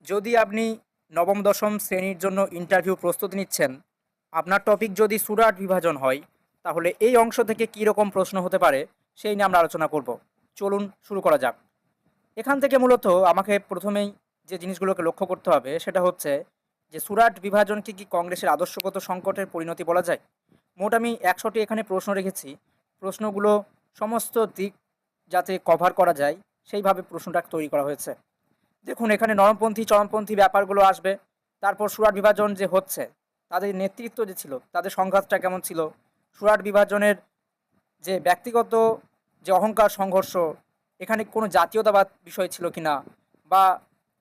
যদি আপনি নবম দশম শ্রেণীর জন্য ইন্টারভিউ প্রস্তুতি নিচ্ছেন, আপনার টপিক যদি সুরাট বিভাজন হয়, তাহলে এই অংশ থেকে কী রকম প্রশ্ন হতে পারে সেই নিয়ে আমরা আলোচনা করব। চলুন শুরু করা যাক। এখান থেকে মূলত আমাকে প্রথমেই যে জিনিসগুলোকে লক্ষ্য করতে হবে সেটা হচ্ছে যে সুরাট বিভাজনকে কি কংগ্রেসের আদর্শগত সংকটের পরিণতি বলা যায়? মোট আমি ১০০টি এখানে প্রশ্ন রেখেছি। প্রশ্নগুলো সমস্ত দিক যাতে কভার করা যায় সেইভাবে প্রশ্নটা তৈরি করা হয়েছে। দেখুন, এখানে নরমপন্থী চরমপন্থী ব্যাপারগুলো আসবে। তারপর সুরাট বিভাজন যে হচ্ছে, তাদের নেতৃত্ব যে ছিল, তাদের সংঘাতটা কেমন ছিল, সুরাট বিভাজনের যে ব্যক্তিগত যে অহংকার সংঘর্ষ, এখানে কোনো জাতীয়তাবাদ বিষয় ছিল কিনা, বা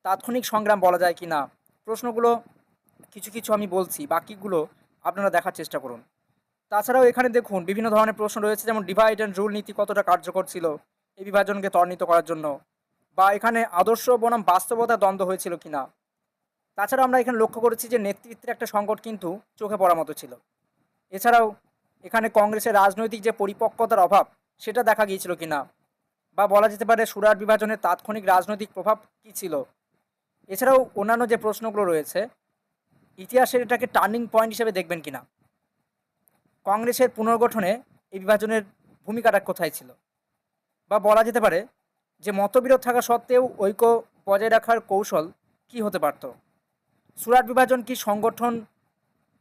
তাৎক্ষণিক সংগ্রাম বলা যায় কিনা, প্রশ্নগুলো কিছু কিছু আমি বলছি, বাকিগুলো আপনারা দেখার চেষ্টা করুন। তাছাড়াও এখানে দেখুন বিভিন্ন ধরনের প্রশ্ন রয়েছে, যেমন ডিভাইড অ্যান্ড রুল নীতি কতটা কার্যকর ছিল এই বিভাজনকে ত্বরান্বিত করার জন্য, বা এখানে আদর্শ বনাম বাস্তবতা দ্বন্দ্ব হয়েছিল কিনা। তাছাড়াও আমরা এখানে লক্ষ্য করেছি যে নেতৃত্বের একটা সংকট কিন্তু চোখে পড়ার মতো ছিল। এছাড়াও এখানে কংগ্রেসের রাজনৈতিক যে পরিপক্কতার অভাব সেটা দেখা গিয়েছিল কিনা, বা বলা যেতে পারে সুরাট বিভাজনের তাৎক্ষণিক রাজনৈতিক প্রভাব কী ছিল। এছাড়াও অন্যান্য যে প্রশ্নগুলো রয়েছে, ইতিহাসের এটাকে টার্নিং পয়েন্ট হিসেবে দেখবেন কিনা, কংগ্রেসের পুনর্গঠনে এই বিভাজনের ভূমিকাটা কোথায় ছিল, বা বলা যেতে পারে যে মতবিরোধ থাকা সত্ত্বেও ঐক্য বজায় রাখার কৌশল কি হতে পারত। সুরাট বিভাজন কি সংগঠন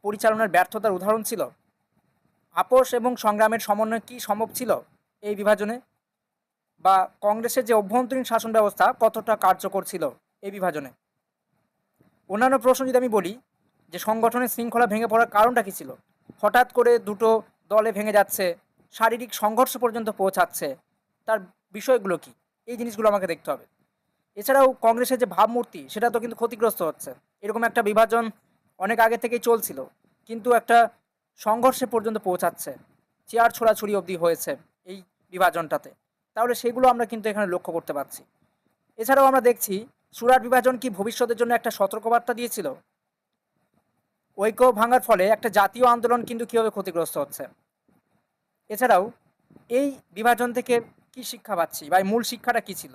পরিচালনার ব্যর্থতার উদাহরণ ছিল? আপোষ এবং সংগ্রামের সমন্বয় কি সম্ভব ছিল এই বিভাজনে? বা কংগ্রেসের যে অভ্যন্তরীণ শাসন ব্যবস্থা কতটা কার্যকর ছিল এই বিভাজনে? অন্যান্য প্রশ্ন যদি আমি বলি, যে সংগঠনের শৃঙ্খলা ভেঙে পড়ার কারণটা কী ছিল? হঠাৎ করে দুটো দলে ভেঙে যাচ্ছে, শারীরিক সংঘর্ষ পর্যন্ত পৌঁছাচ্ছে, তার বিষয়গুলো কী? এই জিনিসগুলো আমাকে দেখতে হবে। এছাড়াও কংগ্রেসের যে ভাবমূর্তি সেটা তো কিন্তু ক্ষতিগ্রস্ত হচ্ছে। এরকম একটা বিভাজন অনেক আগে থেকেই চলছিল, কিন্তু একটা সংঘর্ষে পর্যন্ত পৌঁছাচ্ছে, চেয়ার ছোড়াছুড়ি অবধি হয়েছে এই বিভাজনটাতে। তাহলে সেগুলো আমরা কিন্তু এখানে লক্ষ্য করতে পারছি। এছাড়াও আমরা দেখছি সুরাট বিভাজন কি ভবিষ্যতের জন্য একটা সতর্কবার্তা দিয়েছিল? ঐক্য ভাঙার ফলে একটা জাতীয় আন্দোলন কিন্তু কীভাবে ক্ষতিগ্রস্ত হচ্ছে। এছাড়াও এই বিভাজন থেকে কি শিক্ষা পাচ্ছি, বা মূল শিক্ষাটা কী ছিল?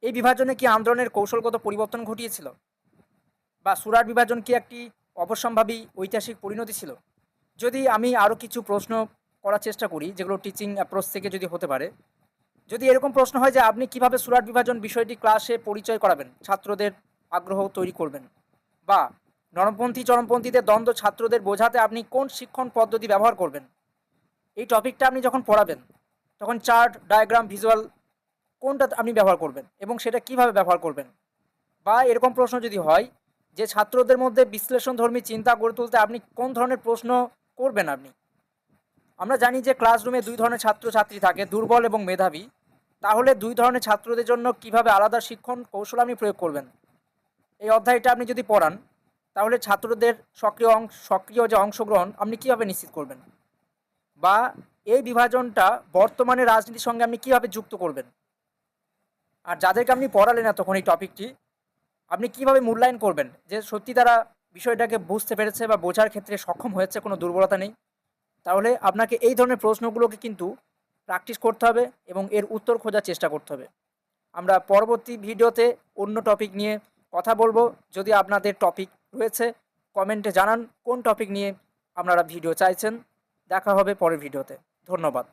এই বিভাজনে কি আন্দোলনের কৌশলগত পরিবর্তন ঘটিয়েছিল, বা সুরাট বিভাজন কি একটি অবশ্যম্ভাবী ঐতিহাসিক পরিণতি ছিল? যদি আমি আরও কিছু প্রশ্ন করার চেষ্টা করি, যেগুলো টিচিং অ্যাপ্রোচ থেকে যদি হতে পারে, যদি এরকম প্রশ্ন হয় যে আপনি কিভাবে সুরাট বিভাজন বিষয়টি ক্লাসে পরিচয় করাবেন, ছাত্রদের আগ্রহ তৈরি করবেন, বা নরমপন্থী চরমপন্থীদের দ্বন্দ্ব ছাত্রদের বোঝাতে আপনি কোন শিক্ষণ পদ্ধতি ব্যবহার করবেন, এই টপিকটা আপনি যখন পড়াবেন তখন চার্ট, ডায়াগ্রাম, ভিজুয়াল কোনটা আপনি ব্যবহার করবেন এবং সেটা কিভাবে ব্যবহার করবেন। বা এরকম প্রশ্ন যদি হয় যে ছাত্রদের মধ্যে বিশ্লেষণধর্মী চিন্তা গড়ে তুলতে আপনি কোন ধরনের প্রশ্ন করবেন আপনি। আমরা জানি যে ক্লাসরুমে দুই ধরনের ছাত্রছাত্রী থাকে, দুর্বল এবং মেধাবী। তাহলে দুই ধরনের ছাত্রদের জন্য কিভাবে আলাদা শিক্ষণ কৌশল আপনি প্রয়োগ করবেন, এই অধ্যায়টা আপনি যদি পড়ান, তাহলে ছাত্রদের সক্রিয় যে অংশগ্রহণ আপনি কীভাবে নিশ্চিত করবেন, বা এই বিভাজনটা বর্তমানে রাজনীতির সঙ্গে আপনি কীভাবে যুক্ত করবেন। আর যাদেরকে আপনি পড়ালেন তখন এই টপিকটি আপনি কিভাবে মূল্যায়ন করবেন যে সত্যি তারা বিষয়টাকে বুঝতে পেরেছে বা বোঝার ক্ষেত্রে সক্ষম হয়েছে, কোনো দুর্বলতা নেই। তাহলে আপনাকে এই ধরনের প্রশ্নগুলোকে কিন্তু প্র্যাকটিস করতে হবে এবং এর উত্তর খোঁজার চেষ্টা করতে হবে। আমরা পরবর্তী ভিডিওতে অন্য টপিক নিয়ে কথা বলবো। যদি আপনাদের টপিক রয়েছে কমেন্টে জানান কোন টপিক নিয়ে আপনারা ভিডিও চাইছেন। দেখা হবে পরের ভিডিওতে। ধন্যবাদ।